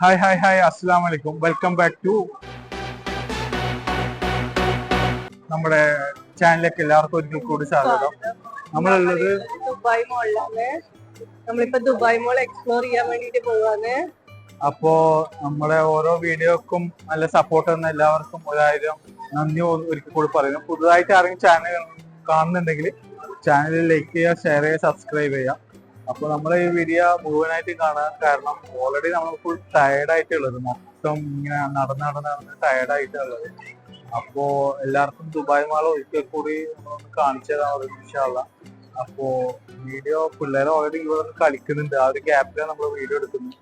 Hi അസ്സലാമു അലൈക്കും. Welcome back to നമ്മുടെ ചാനലിലേക്ക് എല്ലാവർക്കും ഒരിക്കൽ കൂടി സ്വാഗതം. നമ്മളുള്ളത് ദുബായ് മോളിലാണ്. നമ്മളിപ്പോ ദുബായ് മോൾ എക്സ്പ്ലോർ ചെയ്യാൻ വേണ്ടിട്ട് പോവാണ്. അപ്പോ നമ്മുടെ ഓരോ വീഡിയോക്കും നല്ല സപ്പോർട്ട് തന്ന എല്ലാവർക്കും 1000 നന്ദി ഒരിക്കൽ കൂടി പറയുന്നു. പുതുതായിട്ട് ആരെങ്കിലും ചാനൽ കാണുന്നുണ്ടെങ്കിൽ ചാനൽ ലൈക്ക് ചെയ്യുക, ഷെയർ ചെയ്യുക, സബ്സ്ക്രൈബ് ചെയ്യുക. അപ്പൊ നമ്മൾ ഈ വീഡിയോ മുഴുവനായിട്ട് കാണാൻ കാരണം ഓൾറെഡി നമ്മൾ ഫുൾ ടയർഡായിട്ടുള്ളത്, മൊത്തം ഇങ്ങനെ നടന്ന് ടയർഡായിട്ടുള്ളത്. അപ്പോ എല്ലാവർക്കും ദുബായ് മാൾ ഒരിക്കൽ കൂടി നമ്മളൊന്ന് കാണിച്ചു തരാൻ ഇൻഷാല്ല. അപ്പോ വീഡിയോ പിള്ളേർ ഓൾറെഡി ഇവിടെ കളിക്കുന്നുണ്ട്, ആ ഒരു ഗ്യാപ്പിലാണ് നമ്മൾ വീഡിയോ എടുക്കുന്നത്.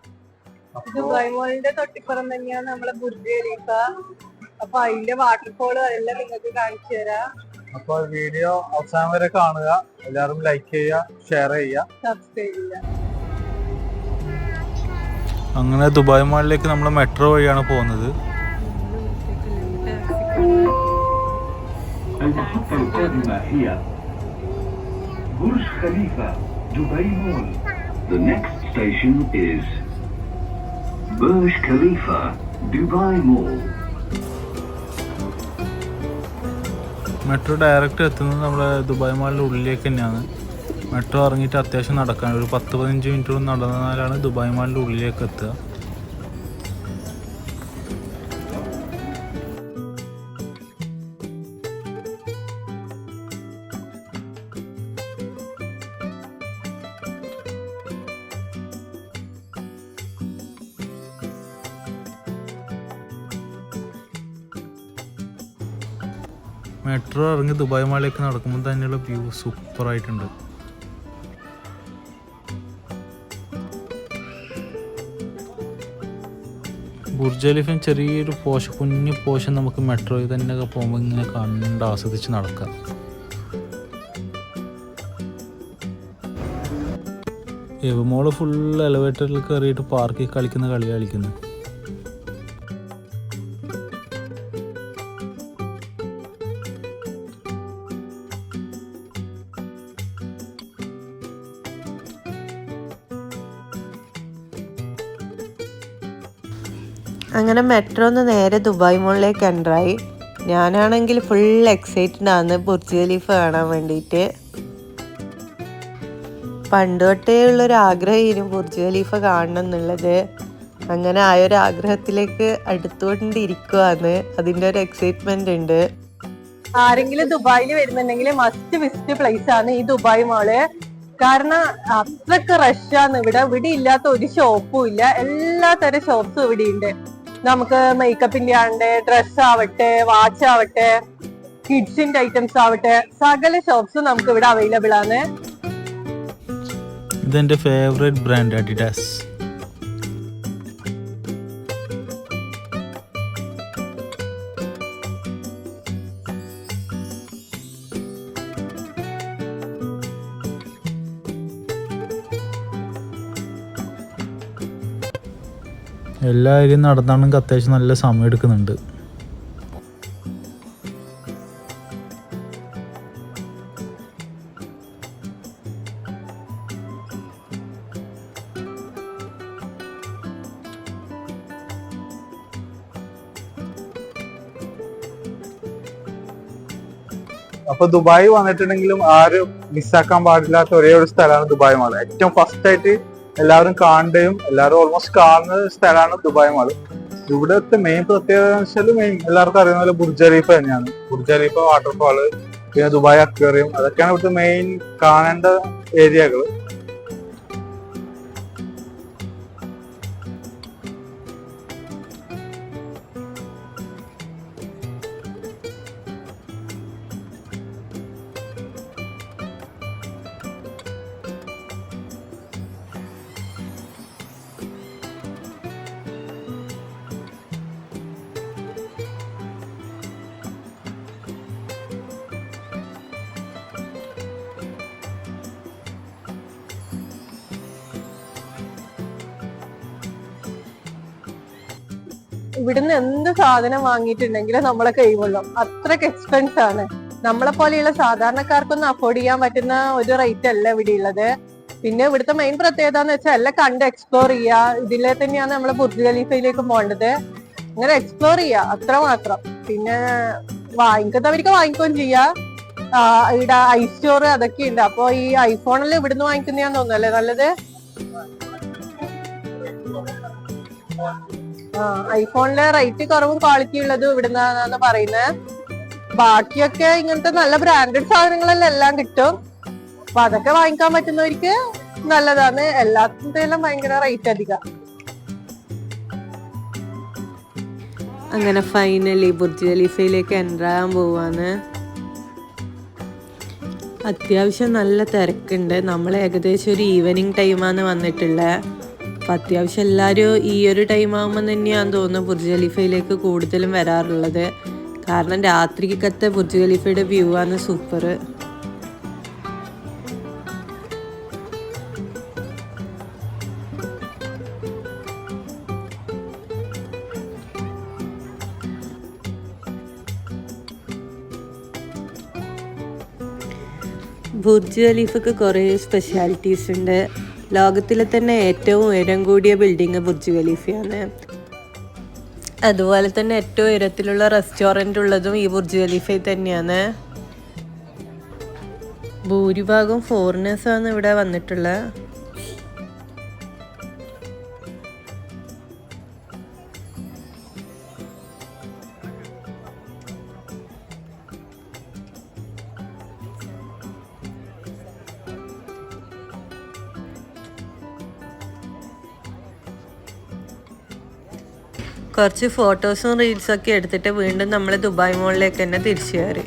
ദുബായ് മോളിന്റെ തൊട്ടിപ്പുറം തന്നെയാണ് നമ്മളെ ബുർജ് ഖലീഫ. അപ്പൊ അതിന്റെ വാട്ടർഫോള് അതെല്ലാം നിങ്ങൾക്ക് കാണിച്ചു തരാം. അപ്പൊ വീഡിയോ അവസാനം വരെ കാണുക, എല്ലാവരും ലൈക്ക് ചെയ്യുക, ഷെയർ ചെയ്യുക, സബ്സ്ക്രൈബ് ചെയ്യുക. അങ്ങനെ ദുബായ് മാളിലേക്ക് നമ്മൾ മെട്രോ വഴിയാണ് പോകുന്നത്. Burj Khalifa, Dubai Mall. The next station is Burj Khalifa, Dubai Mall. Metro direct എത്തുന്നത് നമ്മുടെ ദുബായ് മാളിൻ്റെ ഉള്ളിലേക്ക് തന്നെയാണ്. മെട്രോ ഇറങ്ങിയിട്ട് അത്യാവശ്യം നടക്കാൻ ഒരു 10-15 മിനിറ്റോളം നടന്നാലാണ് ദുബായ് മാളിൻ്റെ ഉള്ളിലേക്ക് എത്തുക. മെട്രോ ഇറങ്ങി ദുബായ് മാളിലേക്ക് നടക്കുമ്പോൾ തന്നെയുള്ള വ്യൂ സൂപ്പറായിട്ടുണ്ട്. ബുർജ് ഖലീഫ ചെറിയൊരു കുഞ്ഞു പോഷൻ നമുക്ക് മെട്രോയിൽ തന്നെ പോകുമ്പോൾ ഇങ്ങനെ കണ്ട് ആസ്വദിച്ച് നടക്കാം. മോള് ഫുൾ എലവേറ്ററിൽ കയറിയിട്ട് പാർക്കിൽ കളിക്കുന്ന കളി കളിക്കുന്നു. അങ്ങനെ മെട്രോന്ന് നേരെ ദുബായ് മോളിലേക്ക് എൻ്ററായി. ഞാനാണെങ്കിൽ ഫുൾ എക്സൈറ്റഡ് ആണ് ബുർജ് ഖലീഫ കാണാൻ വേണ്ടിയിട്ട്. പണ്ട് തൊട്ടേ ഉള്ളൊരു ആഗ്രഹമായിരുന്നു ബുർജ് ഖലീഫ കാണണം എന്നുള്ളത്. അങ്ങനെ ആ ഒരു ആഗ്രഹത്തിലേക്ക് അടുത്തുകൊണ്ടിരിക്കുവാണ്. അതിൻ്റെ ഒരു എക്സൈറ്റ്മെന്റ് ഉണ്ട്. ആരെങ്കിലും ദുബായിൽ വരുന്നുണ്ടെങ്കിൽ മസ്റ്റ് വിസിറ്റ് പ്ലേസ് ആണ് ഈ ദുബായ് മോള്. കാരണം അത്രക്ക് റഷാണ് ഇവിടെ. ഇവിടെ ഇല്ലാത്ത ഒരു ഷോപ്പും ഇല്ല, എല്ലാ തരം ഷോപ്സും ഇവിടെ ഉണ്ട്. നമുക്ക് മേക്കപ്പിന്റെ ആവട്ടെ, ഡ്രസ് ആവട്ടെ, വാച്ച് ആവട്ടെ, കിഡ്സിന്റെ ഐറ്റംസ് ആവട്ടെ, സകല ഷോപ്സും നമുക്ക് ഇവിടെ അവൈലബിൾ ആണ്. ഇതെന്റെ ഫേവറേറ്റ് ബ്രാൻഡ് അഡിഡാസ്. എല്ലാ ഏരിയയും നടന്നാണെങ്കിൽ അത്യാവശ്യം നല്ല സമയം എടുക്കുന്നുണ്ട്. അപ്പൊ ദുബായ് വന്നിട്ടുണ്ടെങ്കിലും ആരും മിസ്സാക്കാൻ പാടില്ലാത്ത ഒരേ ഒരു സ്ഥലമാണ് ദുബായ് മാൾ. ഏറ്റവും ഫസ്റ്റ് ആയിട്ട് എല്ലാവരും കാണുകയും എല്ലാവരും ഓൾമോസ്റ്റ് കാണുന്ന സ്ഥലമാണ് ദുബായ് മാൾ. ഇവിടുത്തെ മെയിൻ പ്രത്യേകത എല്ലാവർക്കും അറിയുന്ന പോലെ ബുർജ് ഖലീഫ തന്നെയാണ്. ബുർജ് ഖലീഫ, വാട്ടർഫാള്, പിന്നെ ദുബായ് അക്വേറിയം, അതൊക്കെയാണ് ഇവിടുത്തെ മെയിൻ കാണേണ്ട ഏരിയകൾ. ഇവിടുന്ന് എന്ത് സാധനം വാങ്ങിയിട്ടുണ്ടെങ്കിലും നമ്മളെ കൈവെള്ളം അത്രക്ക് എക്സ്പെൻസ് ആണ്. നമ്മളെ പോലെയുള്ള സാധാരണക്കാർക്കൊന്നും അഫോർഡ് ചെയ്യാൻ പറ്റുന്ന ഒരു റേറ്റ് അല്ല ഇവിടെ ഉള്ളത്. പിന്നെ ഇവിടുത്തെ മെയിൻ പ്രത്യേകത എന്ന് വെച്ചാൽ എല്ലാം കണ്ട് എക്സ്പ്ലോർ ചെയ്യുക. ഇതിലെ തന്നെയാണ് നമ്മള് ബുർജ് ഖലീഫയിലേക്ക് പോകേണ്ടത്. അങ്ങനെ എക്സ്പ്ലോർ ചെയ്യുക, അത്ര മാത്രം. പിന്നെ വാങ്ങിക്കുന്നവർക്ക് വാങ്ങിക്കുകയും ചെയ്യാം. ഇവിടെ ഐസ് സ്റ്റോർ അതൊക്കെ ഉണ്ട്. അപ്പൊ ഈ ഐഫോണിൽ ഇവിടുന്ന് വാങ്ങിക്കുന്നതാന്ന് തോന്നുന്നല്ലേ നല്ലത്? ഐഫോണിലെ റേറ്റ് കുറവും ക്വാളിറ്റി ഉള്ളതും ഇവിടുന്നാന്ന് പറയുന്നത്. ബാക്കിയൊക്കെ ഇങ്ങനത്തെ നല്ല ബ്രാൻഡഡ് സാധനങ്ങളെല്ലാം എല്ലാം കിട്ടും. അപ്പൊ അതൊക്കെ വാങ്ങിക്കാൻ പറ്റുന്നവർക്ക് നല്ലതാണ്. എല്ലാത്തിന്റെയും ഭയങ്കര റേറ്റ് അധികം. അങ്ങനെ ഫൈനലി ബുർജ് ഖലീഫയിലേക്ക് എൻ്റർ ആകാൻ പോവാണ്. അത്യാവശ്യം നല്ല തിരക്കുണ്ട്. നമ്മൾ ഏകദേശം ഒരു ഈവനിങ് ടൈമാണ് വന്നിട്ടുള്ളത്. അപ്പം അത്യാവശ്യം എല്ലാവരും ഈ ഒരു ടൈം ആകുമ്പോൾ തന്നെയാണെന്ന് തോന്നുന്നു ബുർജ് ഖലീഫയിലേക്ക് കൂടുതലും വരാറുള്ളത്. കാരണം രാത്രിക്കത്തെ ബുർജ് ഖലീഫയുടെ വ്യൂ ആണ് സൂപ്പർ. ബുർജ് ഖലീഫക്ക് കുറേ സ്പെഷ്യാലിറ്റീസ് ഉണ്ട്. ലോകത്തിലെ തന്നെ ഏറ്റവും ഉയരം കൂടിയ ബിൽഡിങ് ബുർജ് ഖലീഫയാണ്. അതുപോലെ തന്നെ ഏറ്റവും ഉയരത്തിലുള്ള റെസ്റ്റോറൻ്റ് ഉള്ളതും ഈ ബുർജ് ഖലീഫയിൽ തന്നെയാണ്. ഭൂരിഭാഗം ഫോറിനേഴ്സാണ് ഇവിടെ വന്നിട്ടുള്ളത്. കുറച്ച് ഫോട്ടോസും റീൽസൊക്കെ എടുത്തിട്ട് വീണ്ടും നമ്മൾ ദുബായ് മോളിലേക്ക് തന്നെ തിരിച്ചു കയറി.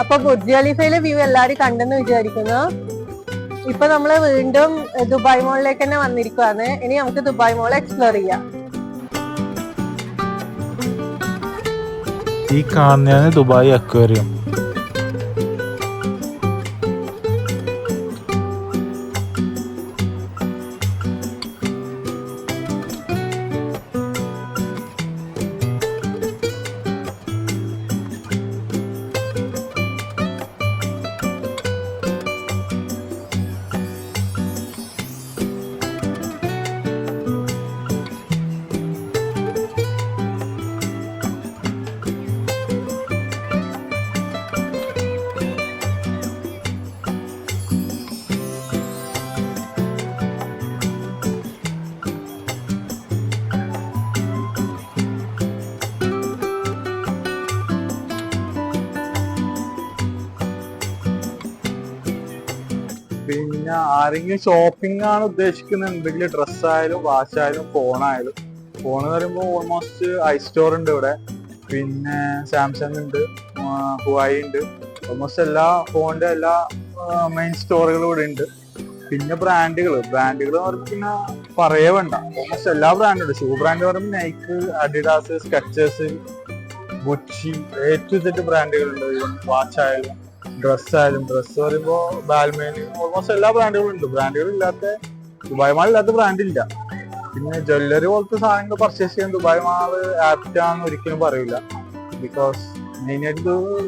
അപ്പൊ ബുർജ് ഖലീഫയിലെ വ്യൂ എല്ലാരും കണ്ടെന്ന് വിചാരിക്കുന്നു. ഇപ്പൊ നമ്മള് വീണ്ടും ദുബായ് മോളിലേക്ക് തന്നെ വന്നിരിക്കുവാണ്. ഇനി നമുക്ക് ദുബായ് മോൾ എക്സ്പ്ലോർ ചെയ്യാം. ഈ കാണുന്നതാണ് ദുബായ് അക്വേറിയം. പിന്നെ ആരെങ്കിലും ഷോപ്പിംഗ് ആണ് ഉദ്ദേശിക്കുന്നുണ്ടെങ്കിൽ ഡ്രസ്സായാലും വാച്ചായാലും ഫോണായാലും, ഫോൺ എന്ന് പറയുമ്പോൾ ഓൾമോസ്റ്റ് ഐ സ്റ്റോർ ഉണ്ട് ഇവിടെ, പിന്നെ സാംസങ് ഉണ്ട്, ഹുവായി ഉണ്ട്, ഓൾമോസ്റ്റ് എല്ലാ ഫോണിന്റെ എല്ലാ മെയിൻ സ്റ്റോറുകളും ഇവിടെ ഉണ്ട്. പിന്നെ ബ്രാൻഡുകൾ എന്ന് പറയുമ്പോൾ പിന്നെ പറയേ വേണ്ട, ഓൾമോസ്റ്റ് എല്ലാ ബ്രാൻഡും ഉണ്ട്. ഷൂ ബ്രാൻഡ് പറയുമ്പോൾ Nike, Adidas, Skechers, Gucci, A to Z ബ്രാൻഡുകളുണ്ട്. വാച്ചായാലും ഡ്രസ്സായാലും, ഡ്രസ്സ് പറയുമ്പോൾ ബാൽമേന്, ഓൾമോസ്റ്റ് എല്ലാ ബ്രാൻഡുകളും ഉണ്ട്. ബ്രാൻഡുകൾ ഇല്ലാത്ത, ദുബായ് മാൾ ഇല്ലാത്ത ബ്രാൻഡ് ഇല്ല. പിന്നെ ജ്വല്ലറി പോലത്തെ സാധനങ്ങൾ പർച്ചേസ് ചെയ്യാൻ ദുബായ് മാള് ആപ്റ്റാന്ന് ഒരിക്കലും പറയില്ല. ബിക്കോസ് മെയിനായിട്ട്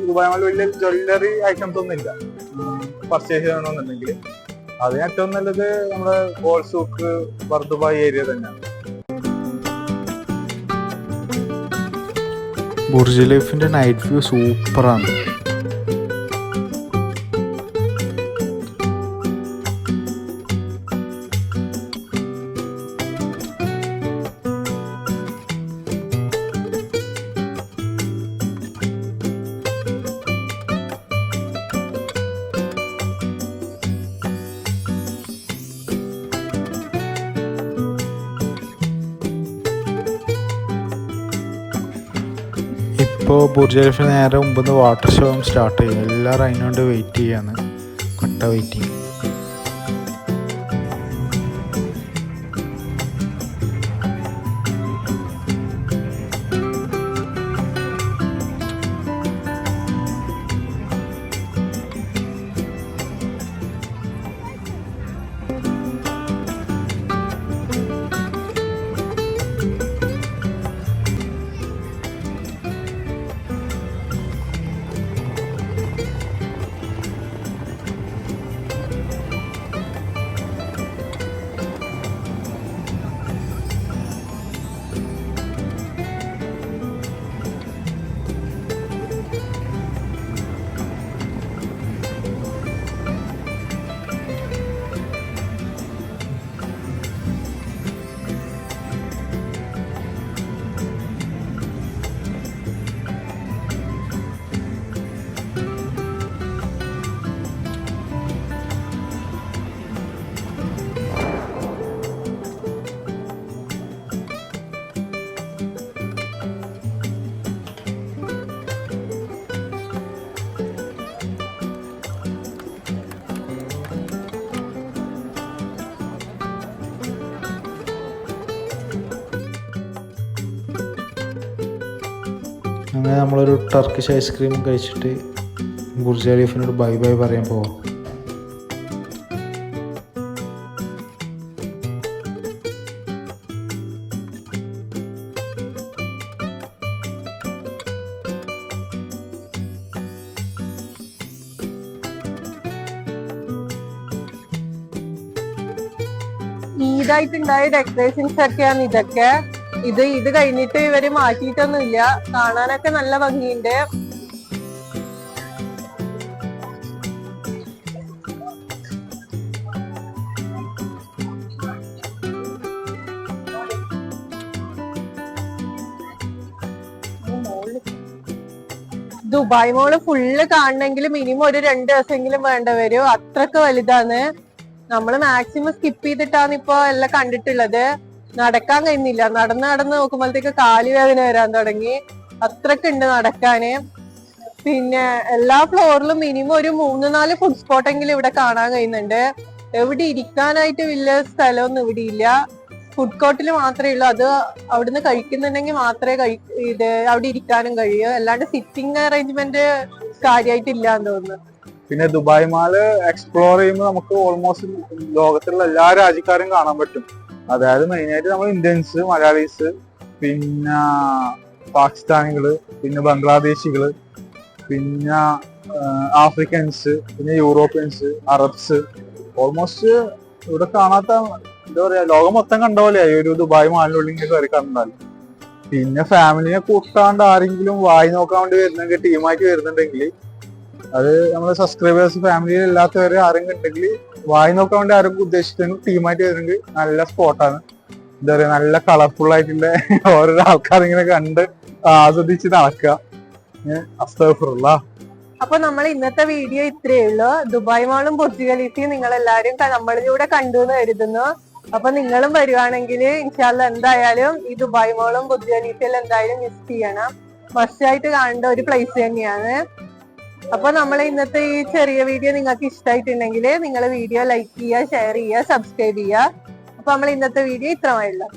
ദുബായ് മാൾ വലിയ ജ്വല്ലറി ഐറ്റംസ് ഒന്നും ഇല്ല പർച്ചേസ് ചെയ്യണമെന്നുണ്ടെങ്കിൽ. അതിന് ഏറ്റവും നല്ലത് നമ്മുടെ ഗോൾഡ് സൂക്ക്, ദുബായ് ഏരിയ തന്നെയാണ്. ബുർജ് ഖലീഫിന്റെ നൈറ്റ് വ്യൂ സൂപ്പറാണ്. ഇപ്പോൾ ബുർജ് ഖലീഫ നേരെ മുമ്പ് വാട്ടർ ഷോ സ്റ്റാർട്ട് ചെയ്യും. എല്ലാവരും അതിനുകൊണ്ട് വെയിറ്റ് ചെയ്യാണ്, കട്ട വെയിറ്റിംഗ്. അങ്ങനെ നമ്മളൊരു ടർക്കിഷ് ഐസ്ക്രീം കഴിച്ചിട്ട് ബുർജ് ഖലീഫിനോട് ബൈ ബൈ പറയാൻ പോവാം. ഈദായിട്ടുണ്ടായ ഡെക്കറേഷൻസ് ഒക്കെയാണ് ഇതൊക്കെ. ഇത് കഴിഞ്ഞിട്ട് ഇവര് മാറ്റിയിട്ടൊന്നുമില്ല, കാണാനൊക്കെ നല്ല ഭംഗിയുണ്ട്. ദുബായ് മോള് ഫുള്ള് കാണണമെങ്കിൽ മിനിമം ഒരു 2 ദിവസമെങ്കിലും വേണ്ട വരും, അത്രക്ക് വലുതാണ്. നമ്മള് മാക്സിമം സ്കിപ്പ് ചെയ്തിട്ടാണ് ഇപ്പൊ എല്ലാം കണ്ടിട്ടുള്ളത്. നടക്കാൻ കഴിയുന്നില്ല, നടന്ന് നോക്കുമ്പോഴത്തേക്ക് കാലുവേദന വരാൻ തുടങ്ങി, അത്രക്ക് ഉണ്ട് നടക്കാന്. പിന്നെ എല്ലാ ഫ്ലോറിലും മിനിമം ഒരു 3-4 ഫുഡ് സ്പോട്ടെങ്കിലും ഇവിടെ കാണാൻ കഴിയുന്നുണ്ട്. എവിടെ ഇരിക്കാനായിട്ട് വലിയ സ്ഥലമൊന്നും ഇവിടെ ഇല്ല, ഫുഡ് കോർട്ടിൽ മാത്രമേ ഉള്ളൂ. അത് അവിടുന്ന് കഴിക്കുന്നുണ്ടെങ്കിൽ മാത്രമേ അവിടെ ഇരിക്കാനും കഴിയൂ, അല്ലാണ്ട് സിറ്റിംഗ് അറേഞ്ച്മെന്റ് കാര്യമായിട്ടില്ല എന്ന് തോന്നുന്നു. പിന്നെ ദുബായ് മാള് എക്സ്പ്ലോർ ചെയ്യുമ്പോൾ നമുക്ക് ഓൾമോസ്റ്റ് ലോകത്തുള്ള എല്ലാ രാജ്യക്കാരും കാണാൻ പറ്റും. അതായത് മെയിനായിട്ട് നമ്മൾ ഇന്ത്യൻസ്, മലയാളീസ്, പിന്നെ പാകിസ്ഥാനികള്, പിന്നെ ബംഗ്ലാദേശികള്, പിന്നെ ആഫ്രിക്കൻസ്, പിന്നെ യൂറോപ്യൻസ്, അറബ്സ്, ഓൾമോസ്റ്റ് ഇവിടെ കാണാത്ത എന്താ പറയാ, ലോകം മൊത്തം കണ്ട പോലെയായി ഒരു ദുബായ് മാളിനുള്ളിൽ കയറി കണ്ടാൽ. പിന്നെ ഫാമിലിനെ കൂട്ടാണ്ട് ആരെങ്കിലും വായി നോക്കാൻ വേണ്ടി വരുന്നെങ്കിൽ, ടീമായിട്ട് വരുന്നുണ്ടെങ്കിൽ, അത് നമ്മുടെ സബ്സ്ക്രൈബേഴ്സ് ഫാമിലിയിൽ ഇല്ലാത്തവരെ ആരെങ്കിലും ഉണ്ടെങ്കിൽ വായി നോക്കാൻ വേണ്ടി ആരെങ്കിലും ഉദ്ദേശിച്ചെങ്കിൽ ടീമായിട്ട് വരുന്നെങ്കിൽ നല്ല സ്പോട്ടാണ്. എന്താ പറയാ, നല്ല കളർഫുൾ ആയിട്ടുള്ള ഓരോരോ ആൾക്കാർ ഇങ്ങനെ കണ്ട് ആസ്വദിച്ച് നടക്കുക. അസ്തഗ്ഫിറുല്ലാ. അപ്പൊ നമ്മൾ ഇന്നത്തെ വീഡിയോ ഇത്രയേ ഉള്ളൂ. ദുബായ് മാളും ബുർജ് ഖലീഫയും നിങ്ങൾ എല്ലാവരും നമ്മളിലൂടെ കണ്ടു എന്ന് കരുതുന്നു. അപ്പൊ നിങ്ങളും വരുവാണെങ്കിൽ ഇൻഷാല്ല എന്തായാലും ഈ ദുബായ് മാളും ബുർജ് ഖലീഫയും എന്തായാലും മിസ് ചെയ്യണം. മസ്റ്റായിട്ട് കാണേണ്ട ഒരു പ്ലേസ് തന്നെയാണ്. അപ്പൊ നമ്മൾ ഇന്നത്തെ ഈ ചെറിയ വീഡിയോ നിങ്ങൾക്ക് ഇഷ്ടമായിട്ടുണ്ടെങ്കിൽ നിങ്ങൾ വീഡിയോ ലൈക്ക് ചെയ്യുക, ഷെയർ ചെയ്യുക, സബ്സ്ക്രൈബ് ചെയ്യുക. അപ്പൊ നമ്മൾ ഇന്നത്തെ വീഡിയോ ഇത്രമായുള്ളൂ.